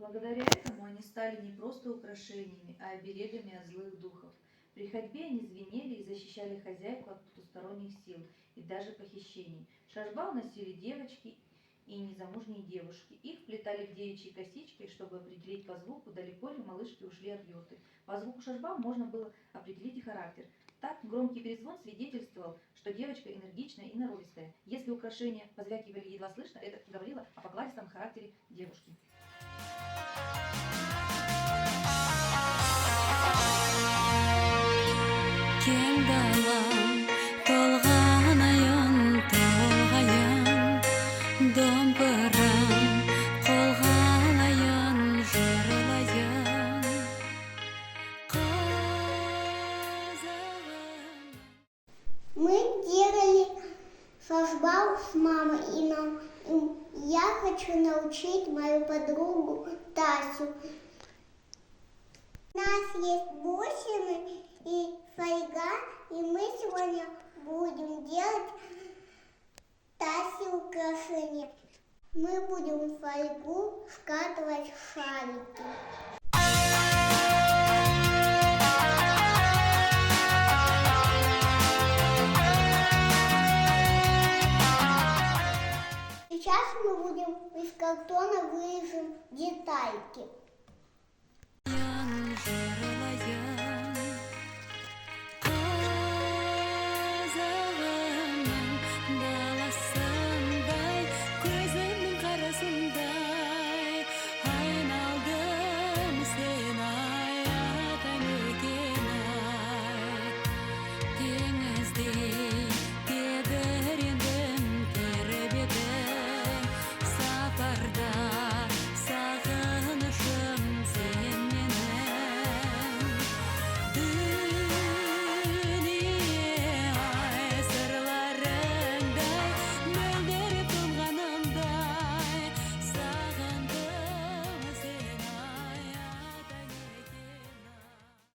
Благодаря этому они стали не просто украшениями, а оберегами от злых духов. При ходьбе они звенели и защищали хозяйку от потусторонних сил и даже похищений. Шашбал носили девочки и незамужние девушки. Их вплетали в девичьи косички, чтобы определить по звуку, далеко ли малышки ушли от юрты. По звуку шашбал можно было определить и характер. Так громкий перезвон свидетельствовал, что девочка энергичная и норовистая. Если украшения позвякивали едва слышно, это говорило о покладистом характере девушки. Кең далам толғанайын толғайын домбырам қолғалайын жырлайын қазағым. Мы делали шашбал с мамой, и я хочу научить мою подругу Тасю. У нас есть бусины и фольга, и мы сегодня будем делать Тасе украшения. Мы будем в фольгу скатывать шарики. Сейчас мы будем из картона вырежем детальки. Жырлайын